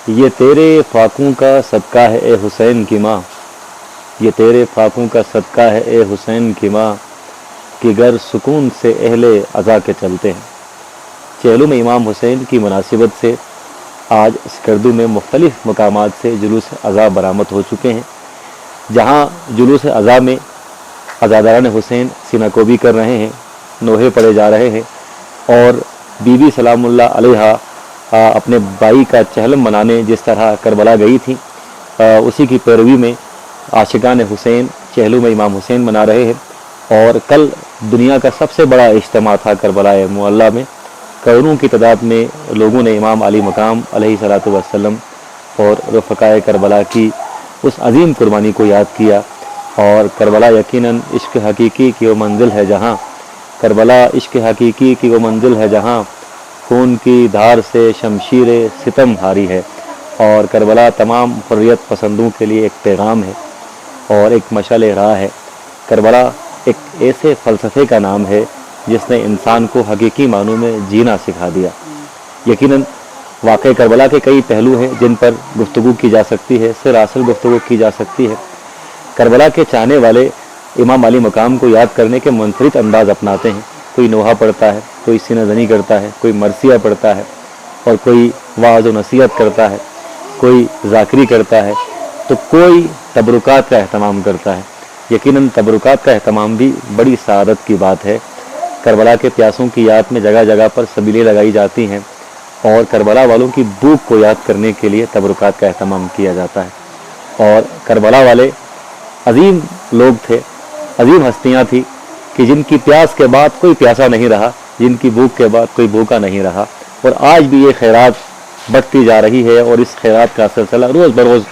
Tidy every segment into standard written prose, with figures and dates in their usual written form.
یہ تیرے فاقوں کا صدقہ ہے اے حسین کی ماں، یہ تیرے فاقوں کا صدقہ ہے اے حسین کی ماں، کہ گر سکون سے اہل عزا کے چلتے ہیں۔ چہلو میں امام حسین کی مناسبت سے آج اسکردو میں مختلف مقامات سے جلوس عزا برآمد ہو چکے ہیں، جہاں جلوس عزا میں عزاداران حسین سینہ کوبی کر رہے ہیں، نوحے پڑے جا رہے ہیں، اور بی بی سلام اللہ علیہا اپنے بھائی کا چہلم منانے جس طرح کربلا گئی تھی، اسی کی پیروی میں عاشقان حسین چہلو میں امام حسین منا رہے ہیں۔ اور کل دنیا کا سب سے بڑا اجتماع تھا کربلا معلیٰ میں، کروڑوں کی تعداد میں لوگوں نے امام علی مقام علیہ صلاۃ وسلم اور رفقائے کربلا کی اس عظیم قربانی کو یاد کیا۔ اور کربلا یقیناً عشق حقیقی کی وہ منزل ہے جہاں، کربلا عشق حقیقی کی وہ منزل ہے جہاں، خون کی دھار سے شمشیر ستم ہاری ہے۔ اور کربلا تمام حریت پسندوں کے لیے ایک پیغام ہے اور ایک مشعل راہ ہے۔ کربلا ایک ایسے فلسفے کا نام ہے جس نے انسان کو حقیقی معنوں میں جینا سکھا دیا۔ یقیناً واقع کربلا کے کئی پہلو ہیں جن پر گفتگو کی جا سکتی ہے، سراسر گفتگو کی جا سکتی ہے۔ کربلا کے چاہنے والے امام علی مقام کو یاد کرنے کے منفرد انداز اپناتے ہیں، کوئی نوحہ پڑھتا ہے، کوئی سینہ زنی کرتا ہے، کوئی مرثیہ پڑھتا ہے، اور کوئی وعظ و نصیحت کرتا ہے، کوئی ذاکری کرتا ہے، تو کوئی تبرکات کا اہتمام کرتا ہے۔ یقیناً تبرکات کا اہتمام بھی بڑی سعادت کی بات ہے۔ کربلا کے پیاسوں کی یاد میں جگہ جگہ پر سبیلیں لگائی جاتی ہیں، اور کربلا والوں کی بھوک کو یاد کرنے کے لیے تبرکات کا اہتمام کیا جاتا ہے۔ اور کربلا والے عظیم لوگ تھے، عظیم ہستیاں تھیں کہ جن کی پیاس کے بعد کوئی پیاسا نہیں رہا، جن کی بھوک کے بعد کوئی بھوکا نہیں رہا، اور آج بھی یہ خیرات بڑھتی جا رہی ہے، اور اس خیرات کا سلسلہ روز بروز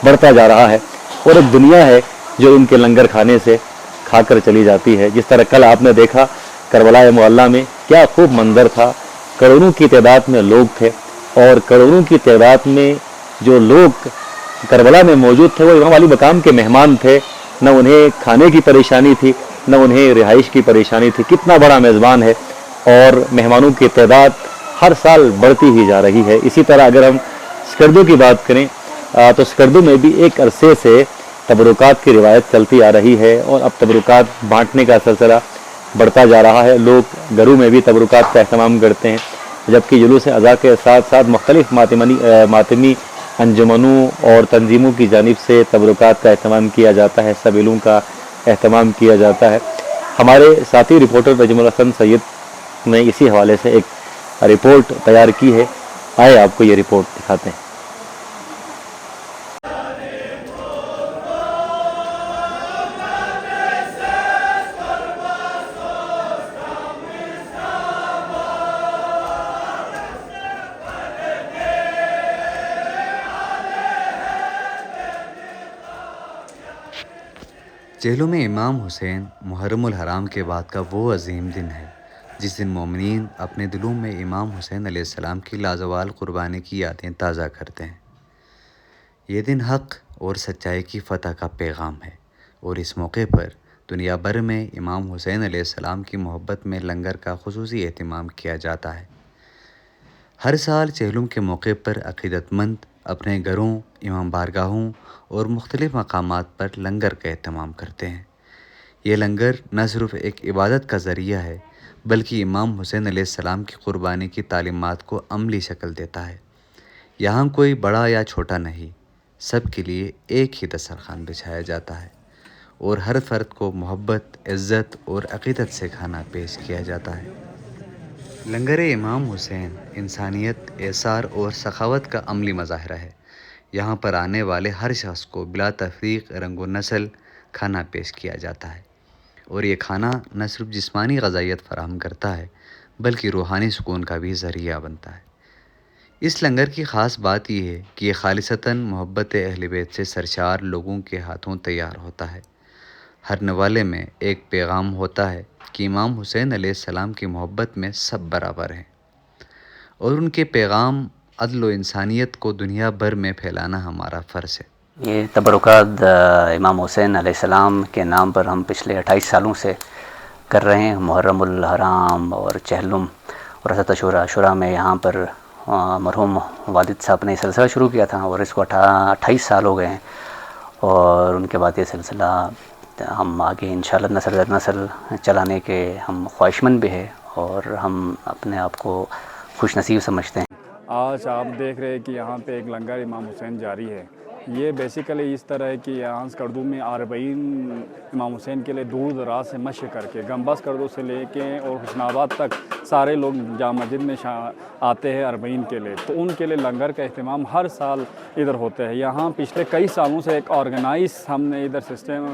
بڑھتا جا رہا ہے۔ اور ایک دنیا ہے جو ان کے لنگر کھانے سے کھا کر چلی جاتی ہے۔ جس طرح کل آپ نے دیکھا کربلا معلیٰ میں کیا خوب منظر تھا، کروڑوں کی تعداد میں لوگ تھے، اور کروڑوں کی تعداد میں جو لوگ کربلا میں موجود تھے وہ امام علی مقام کے مہمان تھے، نہ انہیں کھانے کی پریشانی تھی، نہ انہیں رہائش کی پریشانی تھی۔ کتنا بڑا میزبان ہے، اور مہمانوں کی تعداد ہر سال بڑھتی ہی جا رہی ہے۔ اسی طرح اگر ہم اسکردو کی بات کریں تو اسکردو میں بھی ایک عرصے سے تبرکات کی روایت چلتی آ رہی ہے، اور اب تبرکات بانٹنے کا سلسلہ بڑھتا جا رہا ہے۔ لوگ گھروں میں بھی تبرکات کا اہتمام کرتے ہیں، جبکہ جلوس عزا کے ساتھ ساتھ مختلف ماتمی انجمنوں اور تنظیموں کی جانب سے تبرکات کا اہتمام کیا جاتا ہے، سبیلوں کا اہتمام کیا جاتا ہے۔ ہمارے ساتھی رپورٹر نجم الحسن سید نے اسی حوالے سے ایک رپورٹ تیار کی ہے، آئے آپ کو یہ رپورٹ دکھاتے ہیں۔ چہلو میں امام حسین محرم الحرام کے بعد کا وہ عظیم دن ہے جس دن مومنین اپنے دلوں میں امام حسین علیہ السلام کی لازوال قربانی کی یادیں تازہ کرتے ہیں۔ یہ دن حق اور سچائی کی فتح کا پیغام ہے، اور اس موقع پر دنیا بھر میں امام حسین علیہ السلام کی محبت میں لنگر کا خصوصی اہتمام کیا جاتا ہے۔ ہر سال چہلم کے موقع پر عقیدت مند اپنے گھروں، امام بارگاہوں اور مختلف مقامات پر لنگر کا اہتمام کرتے ہیں۔ یہ لنگر نہ صرف ایک عبادت کا ذریعہ ہے بلکہ امام حسین علیہ السلام کی قربانی کی تعلیمات کو عملی شکل دیتا ہے۔ یہاں کوئی بڑا یا چھوٹا نہیں، سب کے لیے ایک ہی دسترخوان بچھایا جاتا ہے، اور ہر فرد کو محبت، عزت اور عقیدت سے کھانا پیش کیا جاتا ہے۔ لنگر امام حسین انسانیت، ایثار اور سخاوت کا عملی مظاہرہ ہے۔ یہاں پر آنے والے ہر شخص کو بلا تفریق رنگ و نسل کھانا پیش کیا جاتا ہے، اور یہ کھانا نہ صرف جسمانی غذائیت فراہم کرتا ہے بلکہ روحانی سکون کا بھی ذریعہ بنتا ہے۔ اس لنگر کی خاص بات یہ ہے کہ یہ خالصتاً محبت اہل بیت سے سرشار لوگوں کے ہاتھوں تیار ہوتا ہے۔ ہر نوالے میں ایک پیغام ہوتا ہے کہ امام حسین علیہ السلام کی محبت میں سب برابر ہیں، اور ان کے پیغام عدل و انسانیت کو دنیا بھر میں پھیلانا ہمارا فرض ہے۔ یہ تبرکات امام حسین علیہ السلام کے نام پر ہم پچھلے 28 سالوں سے کر رہے ہیں۔ محرم الحرام اور چہلم اور حضرت عاشوراء میں یہاں پر مرحوم والد صاحب نے یہ سلسلہ شروع کیا تھا اور اس کو 28 سال ہو گئے ہیں، اور ان کے بعد یہ سلسلہ ہم آگے انشاءاللہ نسل در نسل چلانے کے ہم خواہشمند بھی ہیں، اور ہم اپنے آپ کو خوش نصیب سمجھتے ہیں۔ آج آپ دیکھ رہے ہیں کہ یہاں پہ ایک لنگر امام حسین جاری ہے۔ یہ بیسیکلی اس طرح ہے کہ یہاں کردو میں عربین امام حسین کے لیے دور دراز سے مشق کر کے گمبس کردو سے لے کے اور حسن آباد تک سارے لوگ جامع مسجد میں آتے ہیں عربین کے لیے، تو ان کے لیے لنگر کا اہتمام ہر سال ادھر ہوتا ہے۔ یہاں پچھلے کئی سالوں سے ایک آرگنائز ہم نے ادھر سسٹم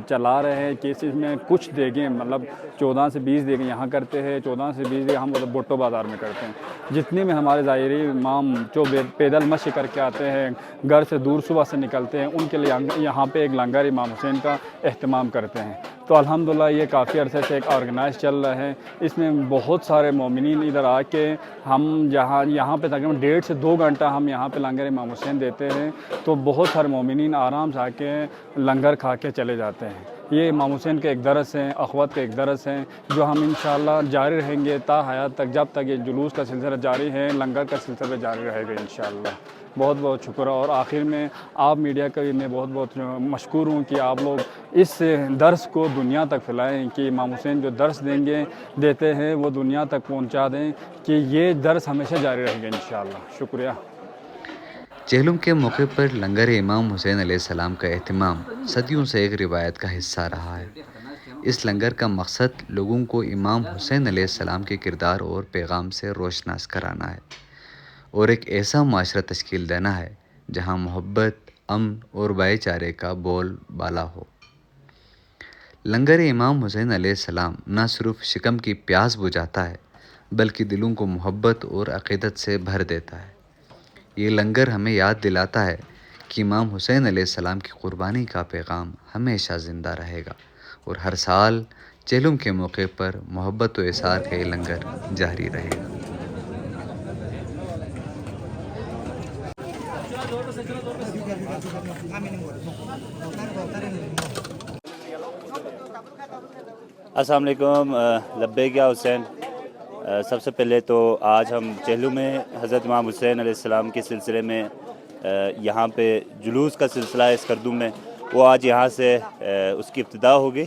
چلا رہے ہیں کہ اس میں کچھ دیگیں مطلب 14 سے 20 دیگیں یہاں کرتے ہیں، 14 سے 20 دیگیں ہم بھٹو بازار میں کرتے ہیں۔ جتنے میں ہمارے ظاہری امام جو پیدل مشق کر کے آتے ہیں، گھر سے دور صبح سے نکلتے ہیں، ان کے لیے یہاں پہ ایک لنگر امام حسین کا اہتمام کرتے ہیں۔ تو الحمدللہ یہ کافی عرصے سے ایک آرگنائز چل رہا ہے۔ اس میں بہت سارے مومنین ادھر آ کے ہم یہاں پہ تقریباً 1.5 سے 2 گھنٹہ ہم یہاں پہ لنگر امام حسین دیتے ہیں، تو بہت سارے مومنین آرام سے آ کے لنگر کھا کے چلے جاتے ہیں۔ یہ امام حسین کے ایک درس ہیں، اخوت کے ایک درس ہیں، جو ہم انشاءاللہ جاری رہیں گے تا حیات تک، جب تک یہ جلوس کا سلسلہ جاری ہے، لنگر کا سلسلہ جاری رہے گا انشاءاللہ۔ بہت بہت شکر ہے، اور آخر میں آپ میڈیا کا بھی میں بہت بہت مشکور ہوں کہ آپ لوگ اس درس کو دنیا تک پھیلائیں، کہ امام حسین جو درس دیتے ہیں وہ دنیا تک پہنچا دیں، کہ یہ درس ہمیشہ جاری رہے گا انشاءاللہ۔ شکریہ۔ چہلم کے موقع پر لنگر امام حسین علیہ السلام کا اہتمام صدیوں سے ایک روایت کا حصہ رہا ہے۔ اس لنگر کا مقصد لوگوں کو امام حسین علیہ السلام کے کردار اور پیغام سے روشناس کرانا ہے، اور ایک ایسا معاشرہ تشکیل دینا ہے جہاں محبت، امن اور بھائی چارے کا بول بالا ہو۔ لنگر امام حسین علیہ السلام نہ صرف شکم کی پیاس بجھاتا ہے بلکہ دلوں کو محبت اور عقیدت سے بھر دیتا ہے۔ یہ لنگر ہمیں یاد دلاتا ہے کہ امام حسین علیہ السلام کی قربانی کا پیغام ہمیشہ زندہ رہے گا، اور ہر سال چہلم کے موقع پر محبت و احسار کا یہ لنگر جاری رہے گا۔ السلام علیکم، لبیک یا حسین۔ سب سے پہلے تو آج ہم چہلم میں حضرت امام حسین علیہ السلام کے سلسلے میں یہاں پہ جلوس کا سلسلہ ہے اس کردو میں، وہ آج یہاں سے اس کی ابتدا ہوگی۔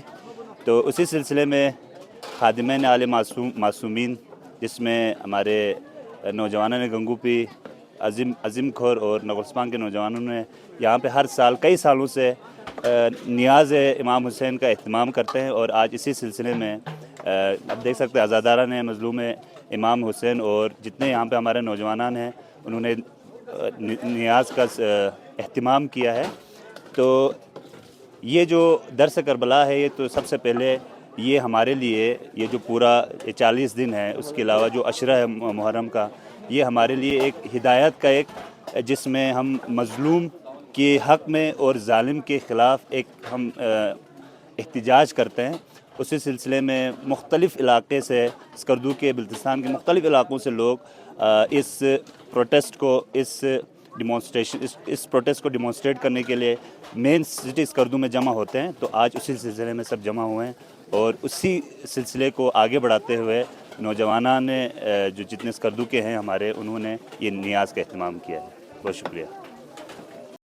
تو اسی سلسلے میں خادمین آل معصومین، جس میں ہمارے نوجوانوں گنگو پی، عظیم کھور اور نغلسپان کے نوجوانوں نے یہاں پہ ہر سال کئی سالوں سے نیاز امام حسین کا اہتمام کرتے ہیں، اور آج اسی سلسلے میں اب دیکھ سکتے ہیں عزادارہ نے مظلوم امام حسین اور جتنے یہاں پہ ہمارے نوجوانان ہیں انہوں نے نیاز کا اہتمام کیا ہے۔ تو یہ جو درس کربلا ہے، یہ تو سب سے پہلے یہ ہمارے لیے یہ جو پورا 40 دن ہے، اس کے علاوہ جو عشرہ ہے محرم کا، یہ ہمارے لیے ایک ہدایت کا جس میں ہم مظلوم کے حق میں اور ظالم کے خلاف ایک ہم احتجاج کرتے ہیں۔ اسی سلسلے میں مختلف علاقے سے، اسکردو کے بلتستان کے مختلف علاقوں سے لوگ اس پروٹیسٹ کو اس پروٹیسٹ کو ڈیمانسٹریٹ کرنے کے لیے مین سٹی اسکردو میں جمع ہوتے ہیں۔ تو آج اسی سلسلے میں سب جمع ہوئے ہیں، اور اسی سلسلے کو آگے بڑھاتے ہوئے نوجوانان نے جو جتنے اسکردو کے ہیں ہمارے، انہوں نے یہ نیاز کا اہتمام کیا ہے۔ بہت شکریہ۔